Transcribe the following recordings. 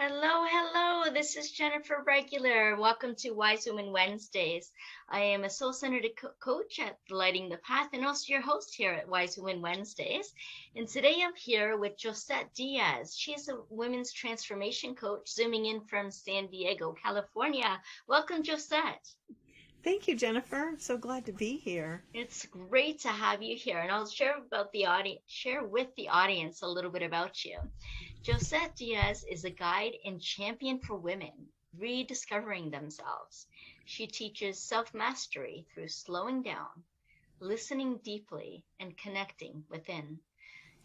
Hello, hello. This is Jennifer Regular. Welcome to Wise Women Wednesdays. I am a soul-centered coach at Lighting the Path and also your host here at Wise Women Wednesdays. And today I'm here with Josette Diaz. She's a women's transformation coach zooming in from San Diego, California. Welcome, Josette. Thank you, Jennifer. I'm so glad to be here. It's great to have you here, and I'll share with the audience a little bit about you. Josette Diaz is a guide and champion for women rediscovering themselves. She teaches self-mastery through slowing down, listening deeply, and connecting within.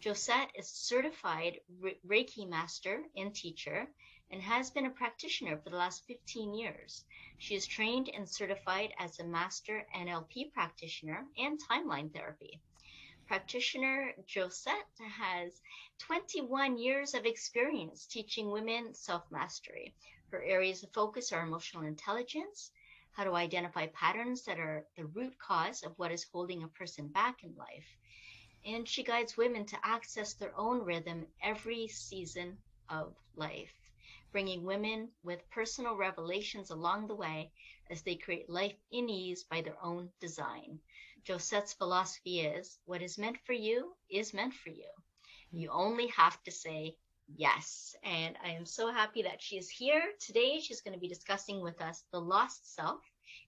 Josette is certified Reiki master and teacher and has been a practitioner for the last 15 years. She is trained and certified as a master NLP practitioner and timeline therapy. Practitioner Josette has 21 years of experience teaching women self-mastery. Her areas of focus are emotional intelligence, how to identify patterns that are the root cause of what is holding a person back in life, and she guides women to access their own rhythm every season of life, bringing women with personal revelations along the way as they create life in ease by their own design. Josette's philosophy is what is meant for you is meant for you. You only have to say yes. And I am so happy that she is here today. She's going to be discussing with us the lost self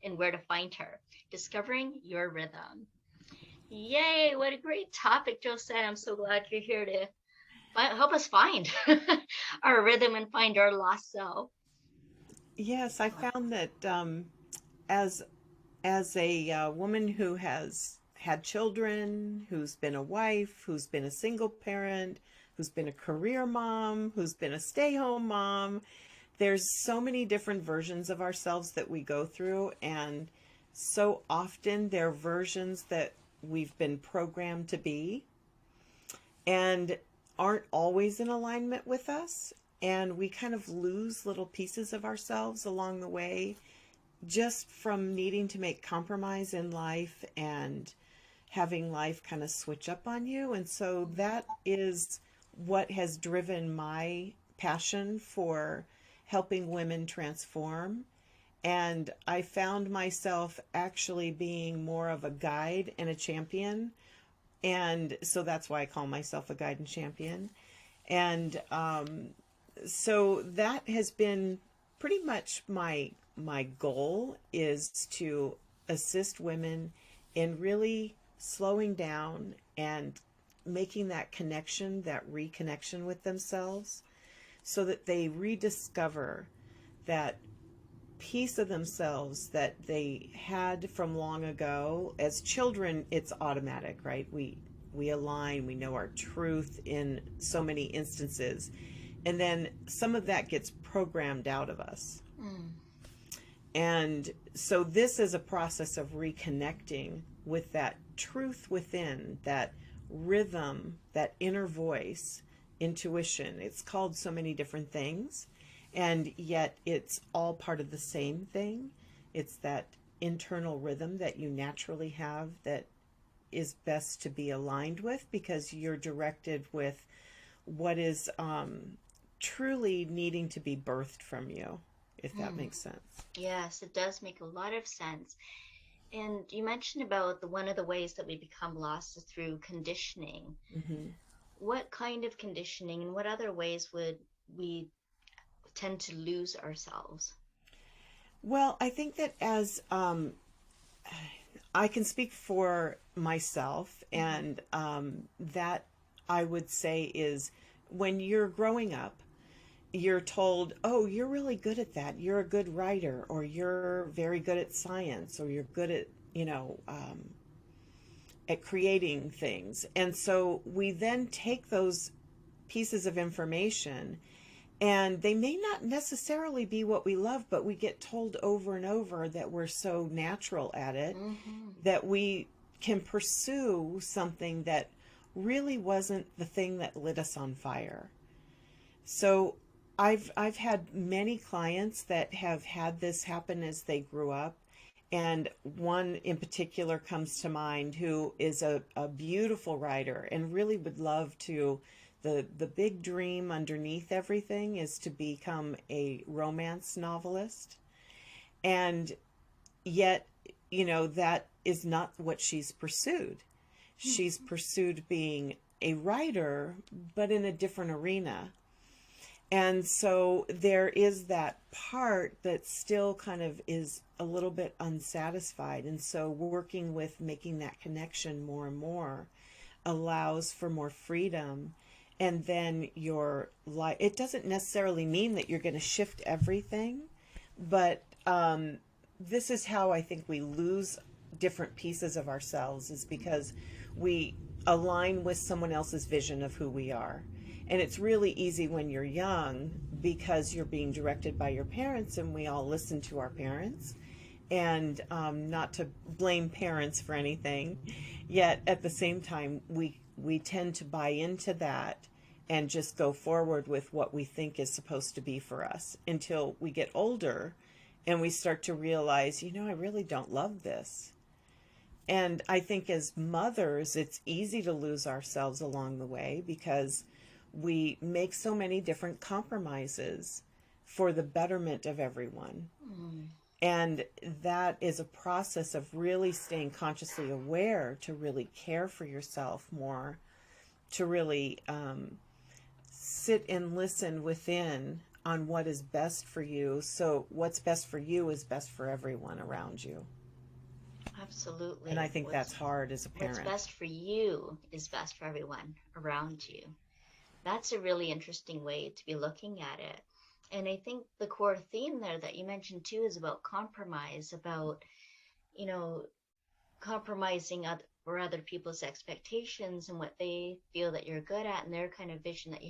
and where to find her, discovering your rhythm. Yay, what a great topic, Josette. I'm so glad you're here to help us find our rhythm and find our lost self. Yes, I found that as as a woman who has had children, who's been a wife, who's been a single parent, who's been a career mom, who's been a stay-home mom, there's so many different versions of ourselves that we go through, and so often they're versions that we've been programmed to be and aren't always in alignment with us. And we kind of lose little pieces of ourselves along the way just from needing to make compromise in life and having life kind of switch up on you. And so that is what has driven my passion for helping women transform. And I found myself actually being more of a guide and a champion. And so that's why I call myself a guide and champion. And so that has been pretty much my goal, is to assist women in really slowing down and making that connection, that reconnection with themselves, so that they rediscover that piece of themselves that they had from long ago. As children, it's automatic, right? We align, we know our truth in so many instances, and then some of that gets programmed out of us. Mm. And so this is a process of reconnecting with that truth within, that rhythm, that inner voice, intuition. It's called so many different things, and yet it's all part of the same thing. It's that internal rhythm that you naturally have that is best to be aligned with, because you're directed with what is truly needing to be birthed from you, if that Mm. makes sense. Yes, it does make a lot of sense. And you mentioned about one of the ways that we become lost is through conditioning. Hmm. What kind of conditioning and what other ways would we tend to lose ourselves? Well, I think that as I can speak for myself, Mm-hmm. and that I would say is when you're growing up, you're told, oh, you're really good at that. You're a good writer, or you're very good at science, or you're good at, at creating things. And so we then take those pieces of information, and they may not necessarily be what we love, but we get told over and over that we're so natural at it Mm-hmm. that we can pursue something that really wasn't the thing that lit us on fire. So I've had many clients that have had this happen as they grew up. And one in particular comes to mind who is a beautiful writer and really would love to The big dream underneath everything is to become a romance novelist. And yet, that is not what she's pursued. She's pursued being a writer, but in a different arena. And so there is that part that still kind of is a little bit unsatisfied. And so working with making that connection more and more allows for more freedom. And then your life, it doesn't necessarily mean that you're going to shift everything, but this is how I think we lose different pieces of ourselves, is because we align with someone else's vision of who we are. And it's really easy when you're young because you're being directed by your parents, and we all listen to our parents. And not to blame parents for anything, yet at the same time, we tend to buy into that and just go forward with what we think is supposed to be for us until we get older and we start to realize, I really don't love this. And I think as mothers, it's easy to lose ourselves along the way because we make so many different compromises for the betterment of everyone. Mm. And that is a process of really staying consciously aware to really care for yourself more, to really sit and listen within on what is best for you. So what's best for you is best for everyone around you. Absolutely. And I think that's hard as a parent. What's best for you is best for everyone around you. That's a really interesting way to be looking at it. And I think the core theme there that you mentioned too is about compromise, about, compromising for other people's expectations and what they feel that you're good at and their kind of vision that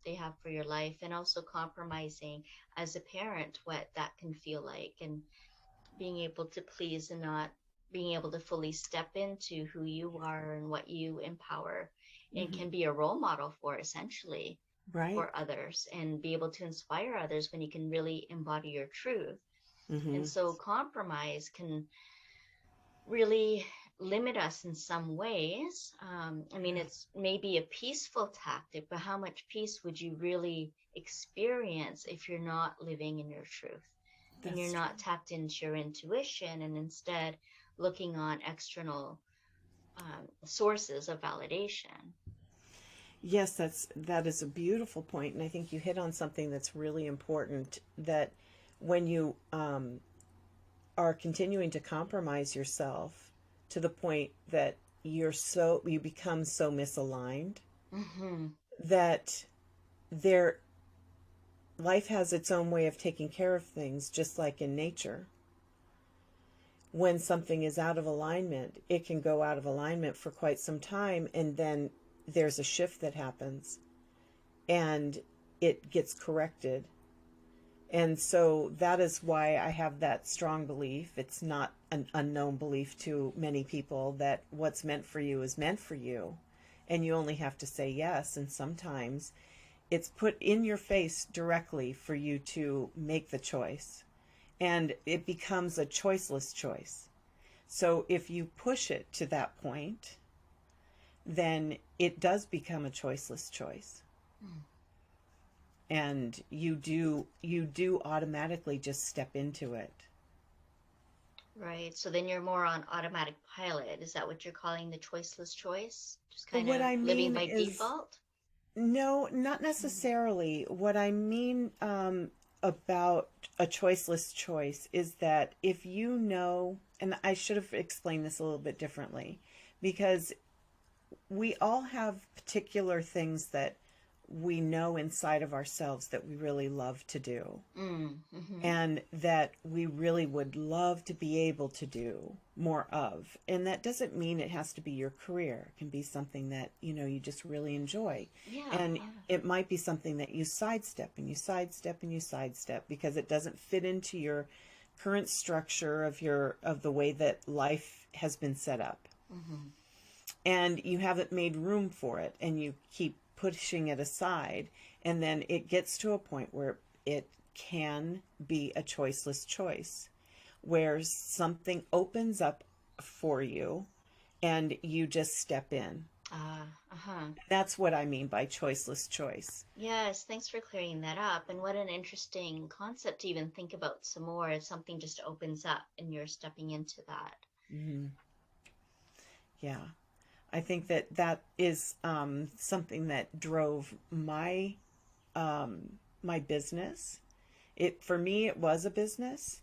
they have for your life, and also compromising as a parent what that can feel like, and being able to please and not being able to fully step into who you are and what you empower and Mm-hmm. can be a role model for, essentially, Right. for others, and be able to inspire others when you can really embody your truth. Mm-hmm. And so compromise can really limit us in some ways. I mean, it's maybe a peaceful tactic, but how much peace would you really experience if you're not living in your truth and you're That's true. not tapped into your intuition, and instead looking on external sources of validation? Yes, that is a beautiful point, and I think you hit on something that's really important. That when you are continuing to compromise yourself to the point that you become so misaligned Mm-hmm. that there life has its own way of taking care of things, just like in nature. When something is out of alignment, it can go out of alignment for quite some time, and then there's a shift that happens and it gets corrected. And so that is why I have that strong belief. It's not an unknown belief to many people that what's meant for you is meant for you. And you only have to say yes. And sometimes it's put in your face directly for you to make the choice. And it becomes a choiceless choice. So if you push it to that point, then it does become a choiceless choice. Mm. And you do automatically just step into it. Right. So then you're more on automatic pilot. Is that what you're calling the choiceless choice? Just But kind what of I living mean by is, default? no, not necessarily. What I mean about a choiceless choice is that if you know, and I should have explained this a little bit differently, because we all have particular things that we know inside of ourselves that we really love to do, Mm, mm-hmm. and that we really would love to be able to do more of. And that doesn't mean it has to be your career. It can be something that, you just really enjoy. Yeah, And yeah. it might be something that you sidestep and you sidestep and you sidestep because it doesn't fit into your current structure of the way that life has been set up. Mm-hmm. And you haven't made room for it, and you keep pushing it aside, and then it gets to a point where it can be a choiceless choice, where something opens up for you and you just step in. Uh-huh. That's what I mean by choiceless choice. Yes, thanks for clearing that up. And what an interesting concept to even think about some more if something just opens up and you're stepping into that. Hmm. Yeah. I think that that is something that drove my business. It for me, it was a business.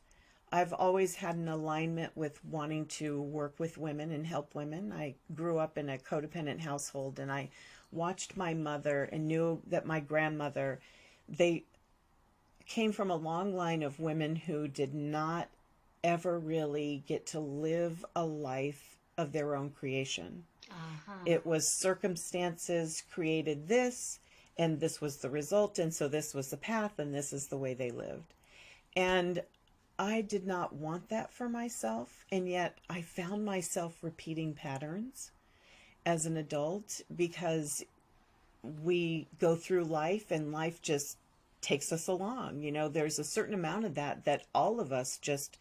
I've always had an alignment with wanting to work with women and help women. I grew up in a codependent household, and I watched my mother and knew that my grandmother, they came from a long line of women who did not ever really get to live a life of their own creation. Uh-huh. It was circumstances created this, and this was the result, and so this was the path, and this is the way they lived. And I did not want that for myself, and yet I found myself repeating patterns as an adult because we go through life and life just takes us along. There's a certain amount of that all of us just,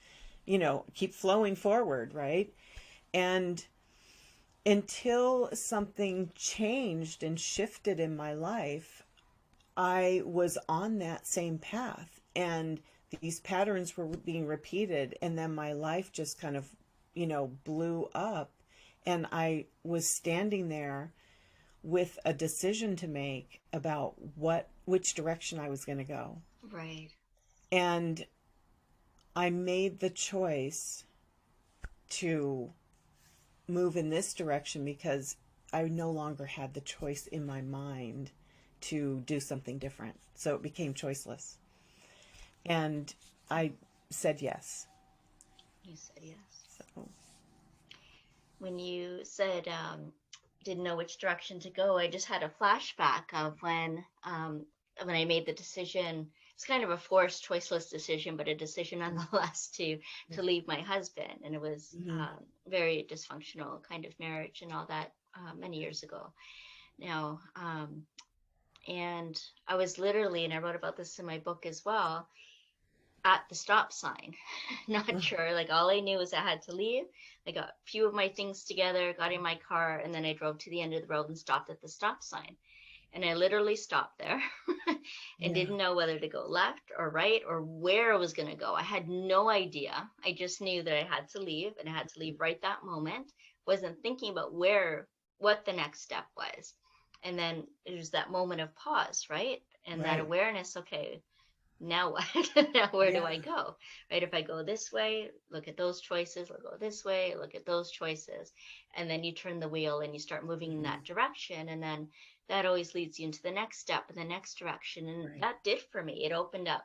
keep flowing forward, right? And until something changed and shifted in my life, I was on that same path. And these patterns were being repeated. And then my life just kind of, blew up. And I was standing there with a decision to make about which direction I was going to go. Right. And I made the choice to move in this direction because I no longer had the choice in my mind to do something different. So it became choiceless. And I said yes. You said yes. So, When you said didn't know which direction to go, I just had a flashback of when I made the decision. It's kind of a forced, choiceless decision, but a decision nonetheless to leave my husband, and it was mm-hmm. very dysfunctional kind of marriage and all that many years ago now. And I was literally, and I wrote about this in my book as well, at the stop sign, not sure. Like all I knew was I had to leave. I got a few of my things together, got in my car, and then I drove to the end of the road and stopped at the stop sign. And I literally stopped there and Yeah. didn't know whether to go left or right or where I was going to go. I had no idea. I just knew that I had to leave and I had to leave right that moment. Wasn't thinking about what the next step was. And then it was that moment of pause, right? And that Right. awareness, okay, now what? Now where do Yeah. I go? Right? If I go this way, look at those choices. I'll go this way, look at those choices. And then you turn the wheel and you start moving in Mm-hmm. that direction. And then that always leads you into the next step and the next direction. And Right. that did for me. It opened up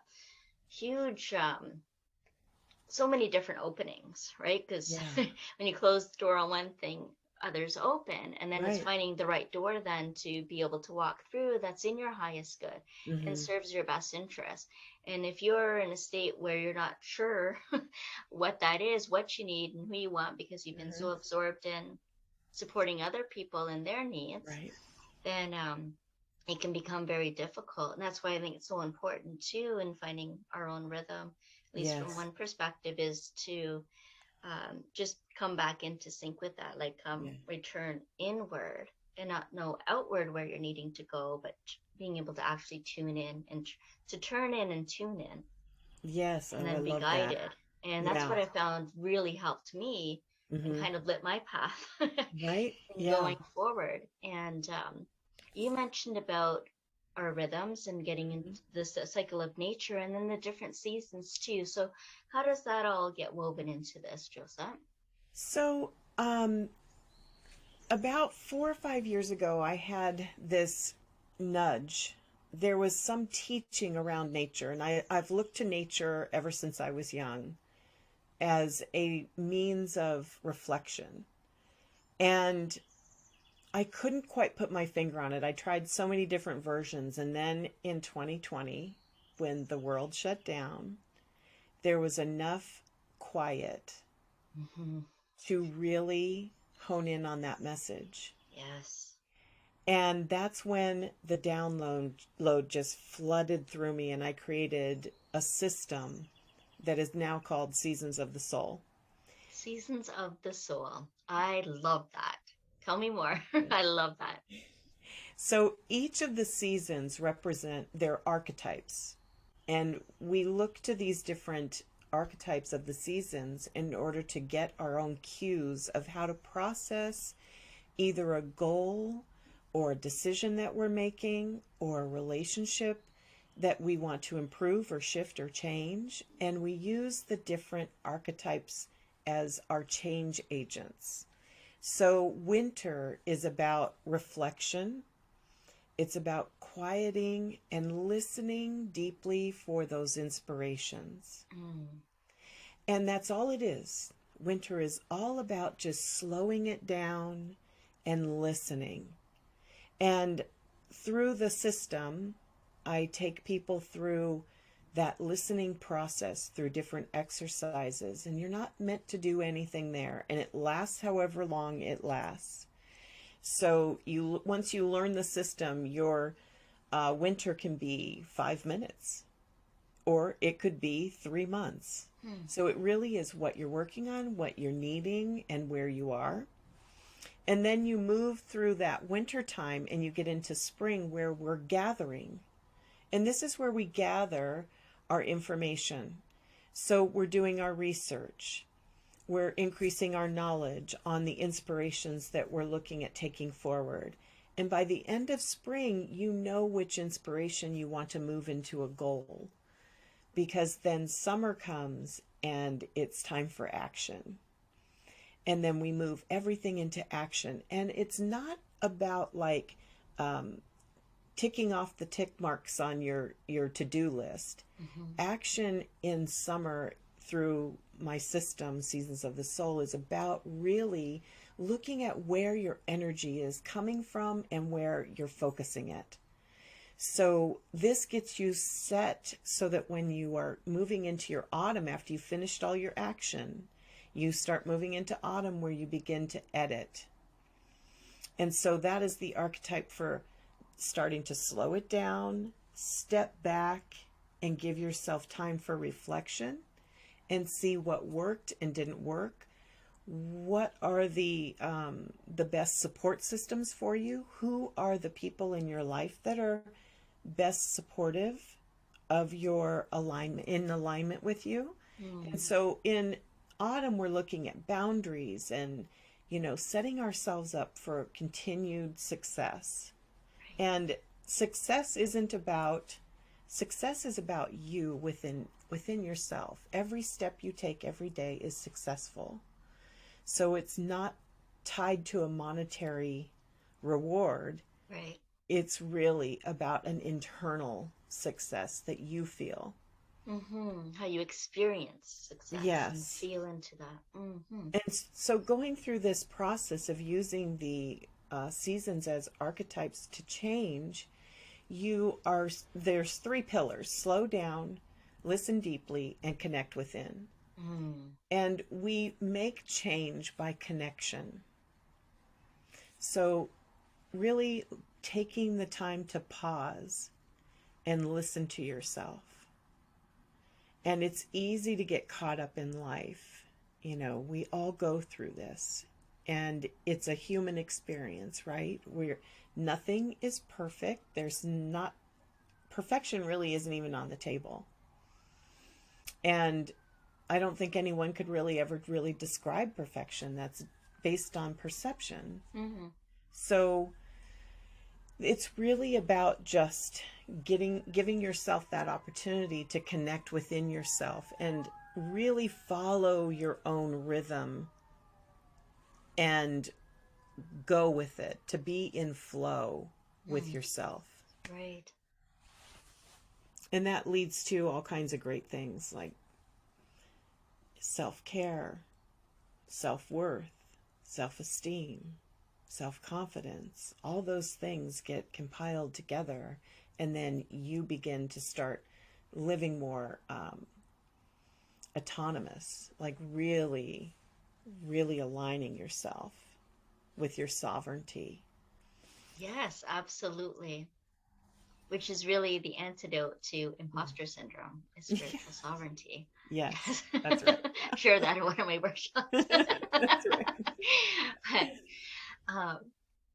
huge, so many different openings, right? Because Yeah. when you close the door on one thing, others open. And then it's Right. finding the right door then to be able to walk through that's in your highest good and Mm-hmm. serves your best interest. And if you're in a state where you're not sure what that is, what you need, and who you want because you've been Mm-hmm. so absorbed in supporting other people and their needs, Right. then it can become very difficult. And that's why I think it's so important too in finding our own rhythm, at least from Yes. one perspective, is to just come back into sync with that, like Yeah. return inward and not know outward where you're needing to go, but being able to actually tune in and to turn in and tune in Yes. and Oh, I then be love that. guided. And that's Yeah. what I found really helped me and Mm-hmm. kind of lit my path Right. in Yeah. going forward. And you mentioned about our rhythms and getting into Mm-hmm. this cycle of nature and then the different seasons too. So, how does that all get woven into this, Joseph? So, about 4 or 5 years ago, I had this nudge. There was some teaching around nature, and I've looked to nature ever since I was young as a means of reflection. And I couldn't quite put my finger on it. I tried so many different versions. And then in 2020, when the world shut down, there was enough quiet Mm-hmm. to really hone in on that message. Yes. And that's when the download just flooded through me, and I created a system that is now called Seasons of the Soul. Seasons of the Soul. I love that. Tell me more. I love that. So each of the seasons represent their archetypes. And we look to these different archetypes of the seasons in order to get our own cues of how to process either a goal or a decision that we're making or a relationship that we want to improve or shift or change. And we use the different archetypes as our change agents. So winter is about reflection. It's about quieting and listening deeply for those inspirations. Mm. And that's all it is. Winter is all about just slowing it down and listening. And through the system, I take people through that listening process through different exercises. And you're not meant to do anything there. And it lasts however long it lasts. So once you learn the system, your winter can be 5 minutes, or it could be 3 months. So it really is what you're working on, what you're needing, and where you are. And then you move through that winter time and you get into spring where we're gathering. And this is where we gather our information. So we're doing our research. We're increasing our knowledge on the inspirations that we're looking at taking forward. And by the end of spring, you know which inspiration you want to move into a goal. Because then summer comes and it's time for action. And then we move everything into action. And it's not about like ticking off the tick marks on your to-do list. Mm-hmm. Action in summer through my system, Seasons of the Soul, is about really looking at where your energy is coming from and where you're focusing it. So this gets you set so that when you are moving into your autumn, after you've finished all your action, you start moving into autumn where you begin to edit. And so that is the archetype for starting to slow it down, step back, and give yourself time for reflection and see what worked and didn't work. What are the best support systems for you? Who are the people in your life that are best supportive of your alignment, in alignment with you? And so in autumn, we're looking at boundaries and, setting ourselves up for continued success. And success is about you within yourself. Every step you take every day is successful. So it's not tied to a monetary reward. Right. It's really about an internal success that you feel. Mm-hmm. How you experience success and Yes. feel into that. Mm-hmm. And so going through this process of using the seasons as archetypes to change, there's 3 pillars: slow down, listen deeply, and connect within. And we make change by connection. So really taking the time to pause and listen to yourself. And it's easy to get caught up in life. We all go through this. And it's a human experience, right? Nothing is perfect. Perfection really isn't even on the table. And I don't think anyone could really ever really describe perfection. That's based on perception. Mm-hmm. So it's really about just giving yourself that opportunity to connect within yourself and really follow your own rhythm and go with it, to be in flow with yourself. Right. And that leads to all kinds of great things like self-care, self-worth, self-esteem, self-confidence. All those things get compiled together, and then you begin to start living more autonomous, like really, really aligning yourself with your sovereignty. Yes, absolutely. Which is really the antidote to imposter syndrome, is spiritual sovereignty. Yes, that's right. Share that in one of my workshops. That's right. Um,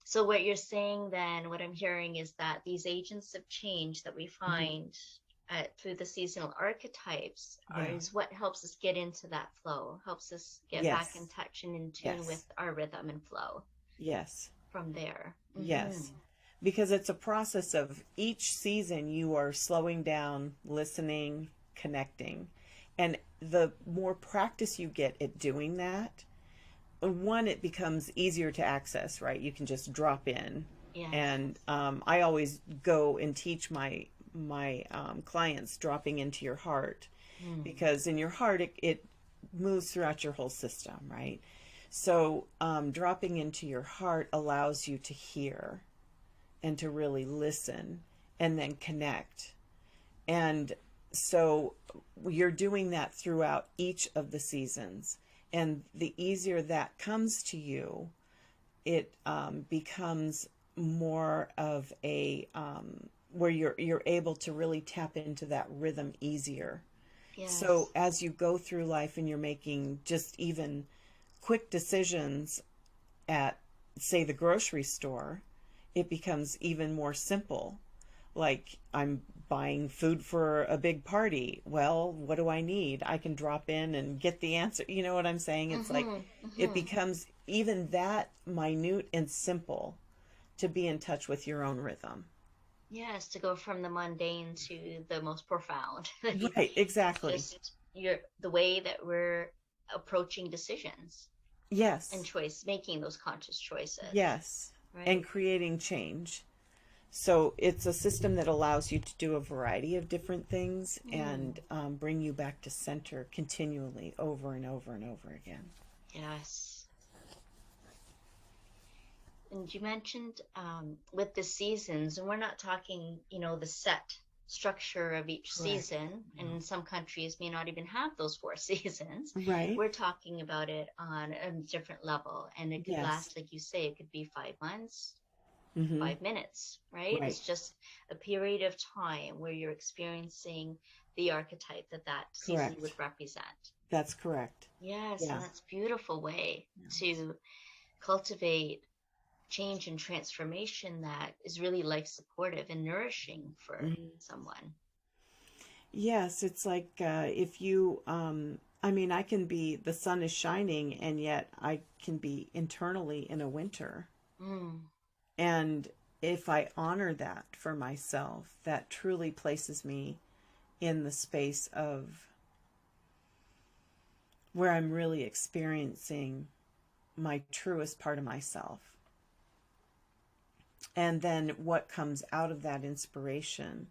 so what you're saying then, what I'm hearing is that these agents of change that we Mhm. find through the seasonal archetypes Yeah. is what helps us get into that flow, helps us get back in Yes. touch and in tune with Yes. our rhythm and flow Yes. from there. Yes. Because it's a process of each season you are slowing down, listening, connecting. And the more practice you get at doing that, one, it becomes easier to access, right? You can just drop in. Yes. And I always go and teach my clients dropping into your heart, Mm. because in your heart it moves throughout your whole system, right? So dropping into your heart allows you to hear and to really listen and then connect. And so you're doing that throughout each of the seasons. And the easier that comes to you, it becomes more of a where you're able to really tap into that rhythm easier. So Yes. as you go through life and you're making just even quick decisions at, say, the grocery store, it becomes even more simple. Like, I'm buying food for a big party. Well, what do I need? I can drop in and get the answer. You know what I'm saying? It's like Mm-hmm. it Mm-hmm. becomes even that minute and simple to be in touch with your own rhythm. Yes, to go from the mundane to the most profound. Right, exactly. Just the way that we're approaching decisions and Yes, choice, making those conscious choices, yes. And right? creating change. So it's a system that allows you to do a variety of different things Mm. and bring you back to center continually over and over and over again. Yes. And you mentioned with the seasons, and we're not talking, the set structure of each Correct. season, No. and some countries may not even have those four seasons. Right? We're talking about it on a different level, and it could Yes. last, like you say, it could be 5 months, Mm-hmm. 5 minutes, right? Right. It's just a period of time where you're experiencing the archetype that that season would Correct. represent. That's correct. Yes, and Yeah. that's a beautiful way Yes. to cultivate change and transformation that is really life supportive and nourishing for Mhm. someone. Yes, it's like if you, I mean, I can be, the sun is shining and yet I can be internally in a winter. Mm, And if I honor that for myself, that truly places me in the space of where I'm really experiencing my truest part of myself. And then what comes out of that inspiration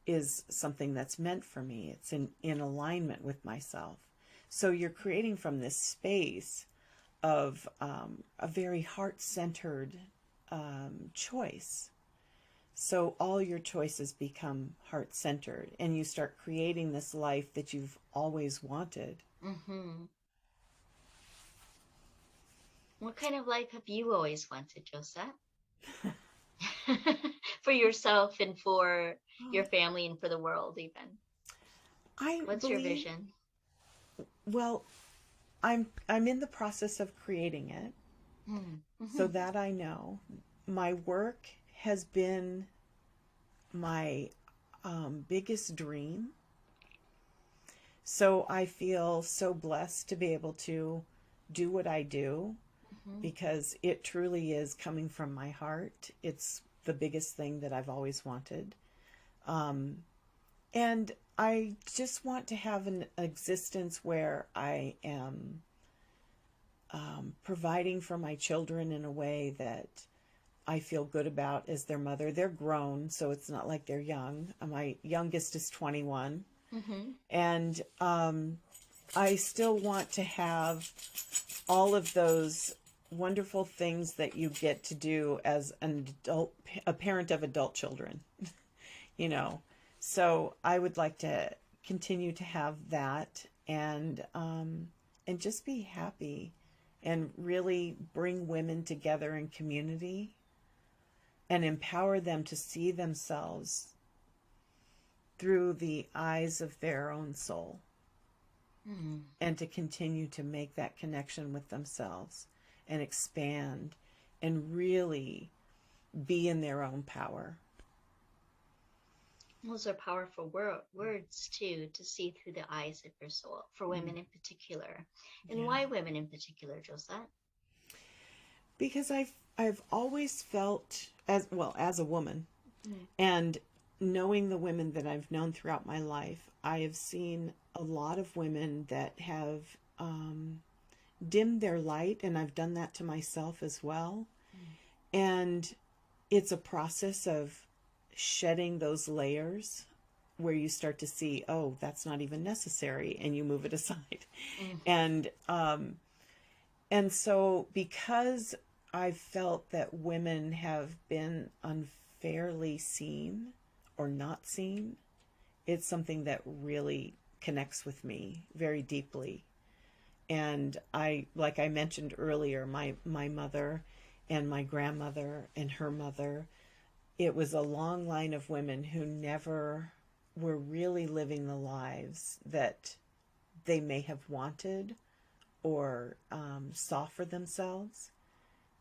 is something that's meant for me. It's in alignment with myself. So you're creating from this space of a very heart centered choice. So all your choices become heart centered, and you start creating this life that you've always wanted. mm-hmm. What kind of life have you always wanted, Josette? For yourself and for Oh, your family and for the world, even. I What's your believe, vision? well, I'm in the process of creating it, Mm, so mm-hmm. that I know. My work has been my biggest dream. So I feel so blessed to be able to do what I do, Mm-hmm. because it truly is coming from my heart. It's the biggest thing that I've always wanted. Um, and I just want to have an existence where I am providing for my children in a way that I feel good about as their mother. They're grown, so it's not like they're young. My youngest is 21. Mm-hmm. And I still want to have all of those wonderful things that you get to do as an adult, a parent of adult children, you know. So I would like to continue to have that, and just be happy and really bring women together in community and empower them to see themselves through the eyes of their own soul, Mm. and to continue to make that connection with themselves and expand. and really be in their own power. Those are powerful words too, to see through the eyes of your soul, for Mm. women in particular. And Yeah. why women in particular, Josette? Because I've always felt, as well as a woman, Mm, and knowing the women that I've known throughout my life, I have seen a lot of women that have dimmed their light, and I've done that to myself as well. mm, And it's a process of shedding those layers where you start to see, oh, that's not even necessary, and you move it aside. mm, And and so because I felt that women have been unfairly seen or not seen, it's something that really connects with me very deeply. And like I mentioned earlier, my mother and my grandmother and her mother, it was a long line of women who never were really living the lives that they may have wanted or saw for themselves,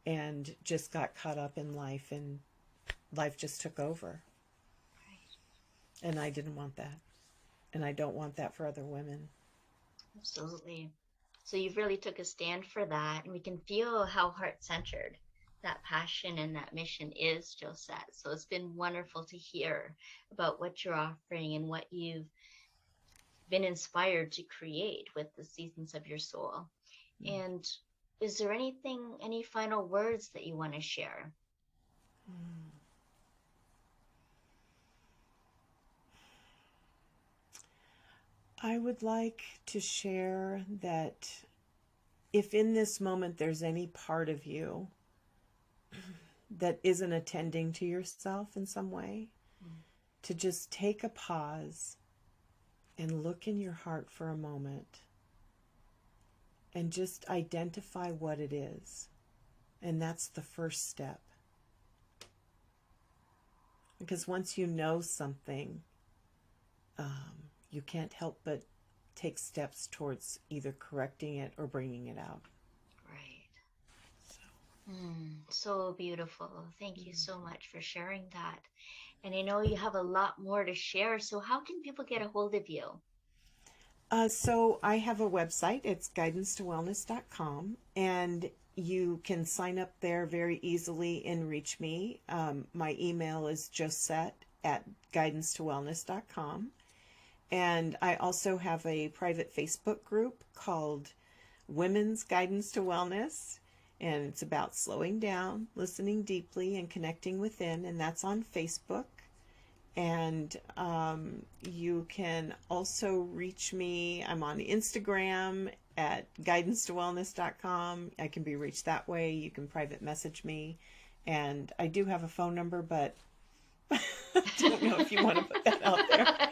and just got caught up in life, and life just took over. right. And I didn't want that. And I don't want that for other women. Absolutely. So you've really took a stand for that, and we can feel how heart-centered that passion and that mission is, Josette. So it's been wonderful to hear about what you're offering and what you've been inspired to create with the seasons of your soul. And is there anything, any final words that you want to share? I would like to share that if in this moment there's any part of you that isn't attending to yourself in some way, Mm, to just take a pause and look in your heart for a moment and just identify what it is. And that's the first step. Because once you know something, you can't help but take steps towards either correcting it or bringing it out. right. So, So beautiful. Thank you mm. so much for sharing that. And I know you have a lot more to share. So how can people get a hold of you? So I have a website. It's guidancetowellness.com, and you can sign up there very easily and reach me. My email is Josette at guidancetowellness.com. And I also have a private Facebook group called Women's Guidance to Wellness. And it's about slowing down, listening deeply, and connecting within. And that's on Facebook. And you can also reach me. I'm on Instagram at guidancetowellness.com. I can be reached that way. You can private message me. And I do have a phone number, but I don't know if you want to put that out there.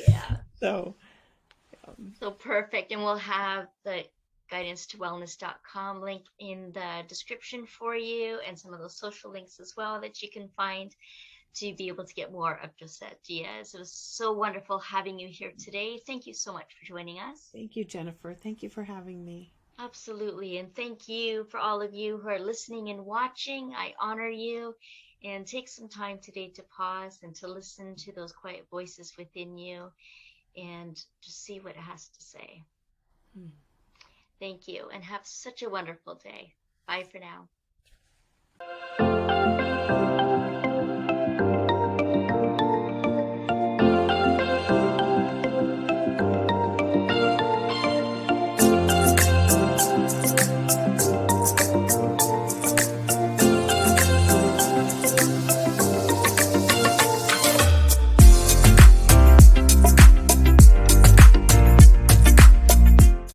Yeah. So, So perfect. And we'll have the guidance to wellness.com link in the description for you, and some of those social links as well that you can find to be able to get more of Josette Diaz. It was so wonderful having you here today. Thank you so much for joining us. thank you, Jennifer. Thank you for having me. Absolutely. And thank you for all of you who are listening and watching. I honor you. And take some time today to pause and to listen to those quiet voices within you and just see what it has to say. Hmm. Thank you and have such a wonderful day. Bye for now.